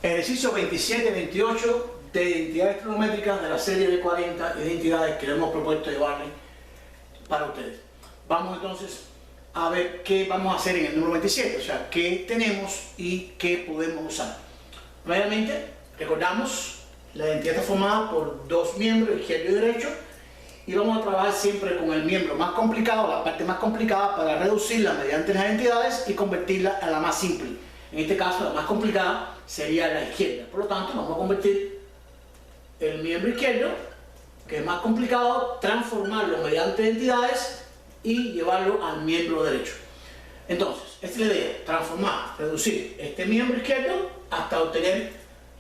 Ejercicio 27-28 de identidades trigonométricas de la serie de 40 identidades que le hemos propuesto llevarle para ustedes. Vamos entonces a ver qué vamos a hacer en el número 27, o sea, qué tenemos y qué podemos usar. Nuevamente, recordamos, la identidad está formada por dos miembros, izquierdo y derecho, y vamos a trabajar siempre con el miembro más complicado, la parte más complicada, para reducirla mediante las entidades y convertirla a la más simple. En este caso, la más complicada sería la izquierda. Por lo tanto, vamos a convertir el miembro izquierdo, que es más complicado, transformarlo mediante entidades y llevarlo al miembro derecho. Entonces, esta es la idea: transformar, reducir este miembro izquierdo hasta obtener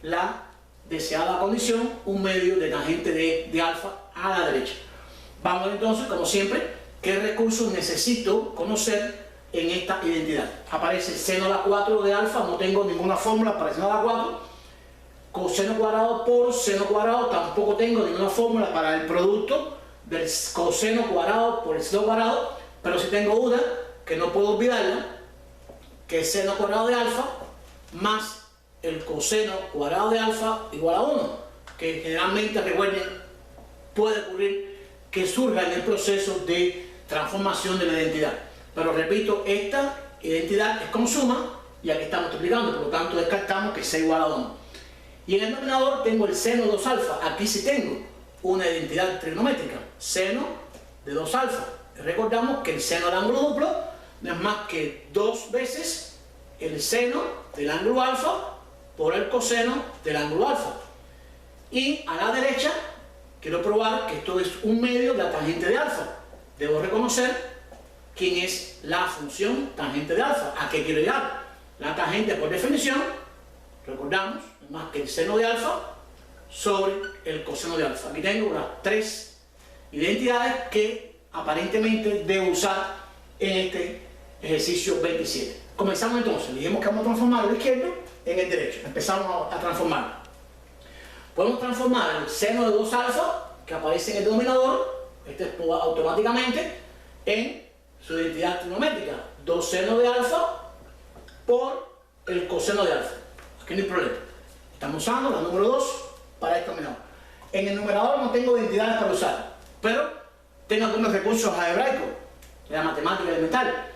la deseada condición, un medio de tangente de alfa a la derecha. Vamos entonces, como siempre, qué recursos necesito conocer en esta identidad. Aparece seno a la 4 de alfa, no tengo ninguna fórmula para seno a la 4. Coseno cuadrado por seno cuadrado, tampoco tengo ninguna fórmula para el producto del coseno cuadrado por el seno cuadrado, pero sí tengo una que no puedo olvidarla, que es seno cuadrado de alfa más el coseno cuadrado de alfa igual a 1, que generalmente, recuerden, puede ocurrir que surja en el proceso de transformación de la identidad. Pero repito, esta identidad es con suma y aquí está multiplicando, por lo tanto descartamos que sea igual a 1. Y en el denominador tengo el seno de 2 alfa. Aquí sí tengo una identidad trigonométrica, seno de 2 alfa. Recordamos que el seno del ángulo duplo no es más que 2 veces el seno del ángulo alfa por el coseno del ángulo alfa. Y a la derecha quiero probar que esto es un medio de la tangente de alfa. Debo reconocer quién es la función tangente de alfa. ¿A qué quiero llegar? La tangente, por definición, recordamos, es más que el seno de alfa sobre el coseno de alfa. Aquí tengo las tres identidades que aparentemente debo usar en este ejercicio 27. Comenzamos entonces. Dijimos que vamos a transformar el izquierdo en el derecho. Empezamos a transformarlo. Podemos transformar el seno de 2 alfa, que aparece en el denominador, automáticamente, en su identidad trigonométrica. 2 seno de alfa por el coseno de alfa. Aquí no hay problema. Estamos usando la número 2 para este denominador. En el numerador no tengo identidades para usar, pero tengo algunos recursos algebraicos de la matemática elemental.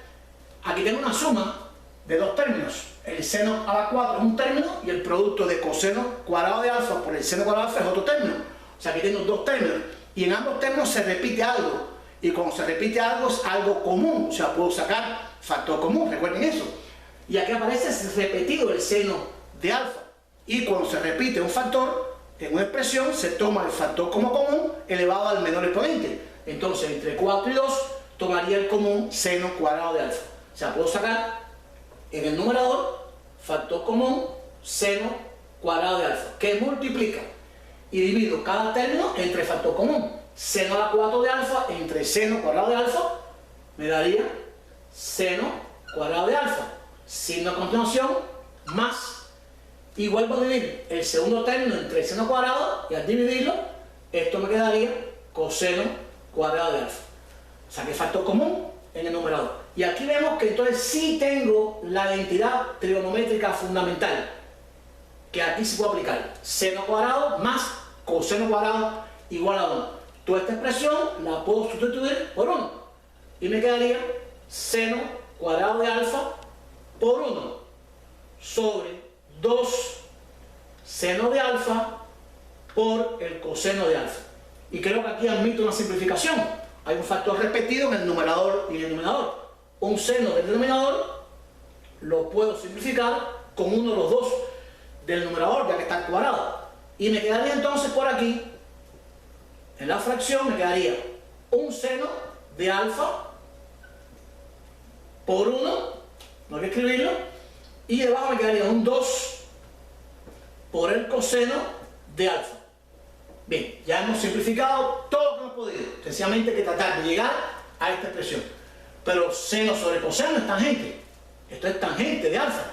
Aquí tengo una suma de dos términos. El seno a la 4 es un término y el producto de coseno cuadrado de alfa por el seno cuadrado de alfa es otro término. O sea, aquí tengo dos términos y en ambos términos se repite algo, y cuando se repite algo es algo común, o sea, puedo sacar factor común, recuerden eso. Y aquí aparece repetido el seno de alfa, y cuando se repite un factor en una expresión se toma el factor como común elevado al menor exponente. Entonces entre 4 y 2 tomaría el común seno cuadrado de alfa. O sea, puedo sacar en el numerador factor común seno cuadrado de alfa, que multiplica y divido cada término entre factor común. Seno a la 4 de alfa entre seno cuadrado de alfa me daría seno cuadrado de alfa. Signo a continuación, más, y vuelvo a dividir el segundo término entre el seno cuadrado, y al dividirlo, esto me quedaría coseno cuadrado de alfa. O sea, que es factor común en el numerador. Y aquí vemos que entonces sí tengo la identidad trigonométrica fundamental, que aquí se puede aplicar. Seno cuadrado más coseno cuadrado igual a 1. Toda esta expresión la puedo sustituir por 1. Y me quedaría seno cuadrado de alfa por 1 sobre 2 seno de alfa por el coseno de alfa. Y creo que aquí admito una simplificación. Hay un factor repetido en el numerador y en el denominador. Un seno del denominador lo puedo simplificar con uno de los dos del numerador, ya que está cuadrado. Y me quedaría entonces por aquí, en la fracción, me quedaría un seno de alfa por 1, no hay que escribirlo, y debajo me quedaría un 2 por el coseno de alfa. Bien, ya hemos simplificado todo lo que hemos podido. Sencillamente hay que tratar de llegar a esta expresión. Pero seno sobre coseno es tangente. Esto es tangente de alfa.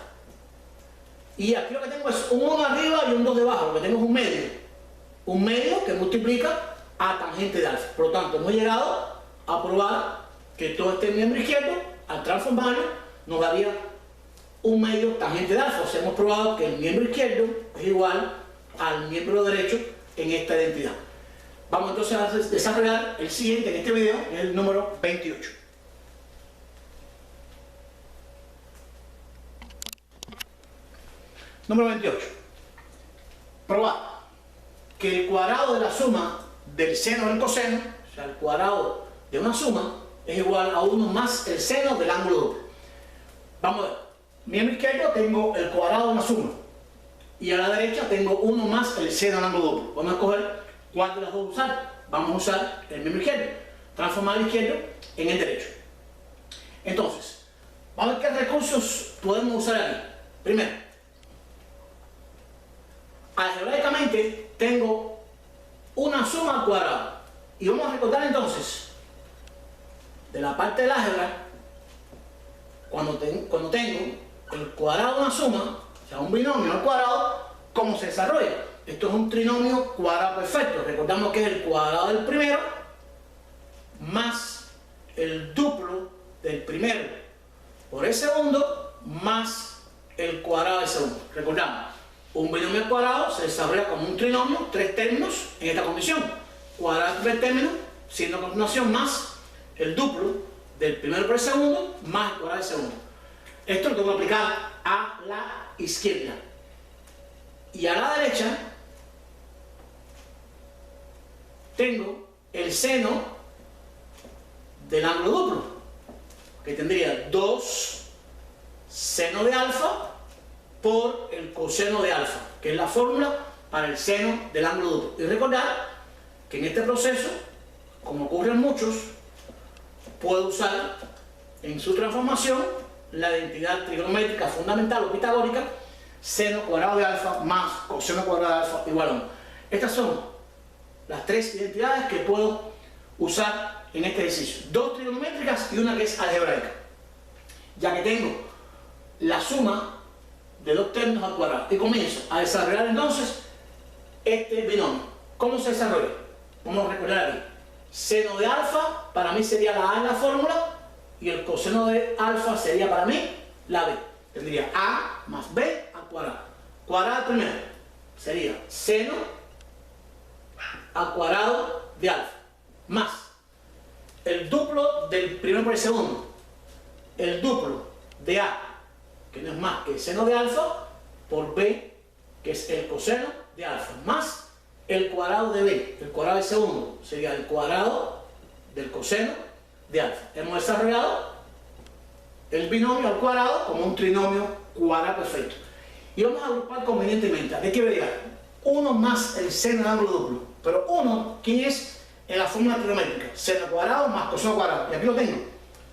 Y aquí lo que tengo es un 1 arriba y un 2 debajo. Lo que tengo es un medio. Un medio que multiplica a tangente de alfa. Por lo tanto, hemos llegado a probar que todo este miembro izquierdo, al transformarlo, nos daría un medio tangente de alfa. O sea, hemos probado que el miembro izquierdo es igual al miembro derecho en esta identidad. Vamos entonces a desarrollar el siguiente en este video, que es el número 28. Número 28. Probar que el cuadrado de la suma del seno del coseno, o sea, el cuadrado de una suma, es igual a 1 más el seno del ángulo doble. Vamos a ver. Miembro izquierdo tengo el cuadrado de una suma. Y a la derecha tengo 1 más el seno del ángulo doble. Vamos a escoger cuál de las dos usar. Vamos a usar el miembro izquierdo. Transformar el izquierdo en el derecho. Entonces, vamos a ver qué recursos podemos usar aquí. Primero, algebraicamente tengo una suma al cuadrado. Y vamos a recordar entonces, de la parte del álgebra, cuando tengo el cuadrado de una suma, o sea, un binomio al cuadrado, ¿cómo se desarrolla? Esto es un trinomio cuadrado perfecto. Recordamos que es el cuadrado del primero más el duplo del primero por el segundo más el cuadrado del segundo. Recordamos, un binomio al cuadrado se desarrolla como un trinomio, 3 términos en esta condición. Cuadrado de 3 términos, siendo a continuación más el duplo del primero por el segundo más el cuadrado del segundo. Esto lo tengo que aplicar a la izquierda. Y a la derecha tengo el seno del ángulo duplo, que tendría 2 seno de alfa por el coseno de alfa, que es la fórmula para el seno del ángulo duplo. Y recordar que en este proceso, como ocurre en muchos, puedo usar en su transformación la identidad trigonométrica fundamental o pitagórica, seno cuadrado de alfa más coseno cuadrado de alfa igual a 1. Estas son las 3 identidades que puedo usar en este ejercicio. 2 trigonométricas y una que es algebraica. Ya que tengo la suma de 2 términos al cuadrado y comienzo a desarrollar entonces este binomio. ¿Cómo se desarrolla? Vamos a recordar aquí. Seno de alfa para mí sería la A en la fórmula y el coseno de alfa sería para mí la B. Tendría A más B al cuadrado. Cuadrado primero sería seno al cuadrado de alfa más el duplo del primero por el segundo, el duplo de A, que no es más que el seno de alfa, por B, que es el coseno de alfa, más el cuadrado de B, el cuadrado del segundo, sería el cuadrado del coseno de alfa. Hemos desarrollado el binomio al cuadrado como un trinomio cuadrado perfecto. Y vamos a agrupar convenientemente. ¿De qué vería? 1 más el seno del ángulo duplo. Pero 1, ¿quién es en la fórmula trigonométrica? Seno cuadrado más coseno cuadrado. Y aquí lo tengo.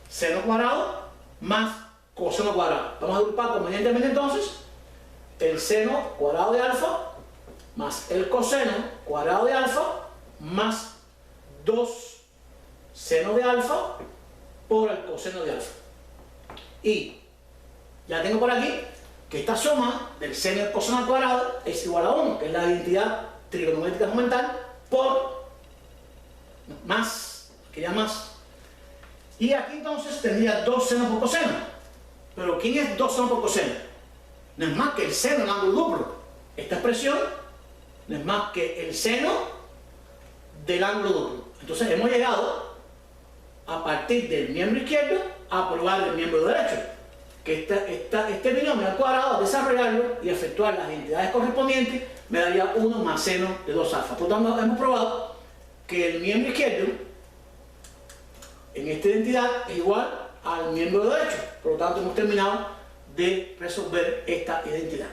Seno cuadrado más coseno cuadrado. Vamos a agrupar convenientemente entonces el seno cuadrado de alfa más el coseno cuadrado de alfa más 2 seno de alfa por el coseno de alfa. Y ya tengo por aquí que esta suma del seno del coseno al cuadrado es igual a 1, que es la identidad trigonométrica fundamental, por más, que ya más. Y aquí entonces tendría 2 senos por coseno. Pero ¿quién es 2 senos por coseno? No es más que el seno del ángulo duplo. Esta expresión no es más que el seno del ángulo duplo. Entonces hemos llegado a partir del miembro izquierdo a probar el miembro derecho, que este binomio al cuadrado, desarrollarlo y efectuar las identidades correspondientes, me daría 1 más seno de 2 alfa. Por lo tanto, hemos probado que el miembro izquierdo en esta identidad es igual al miembro derecho. Por lo tanto, hemos terminado de resolver esta identidad.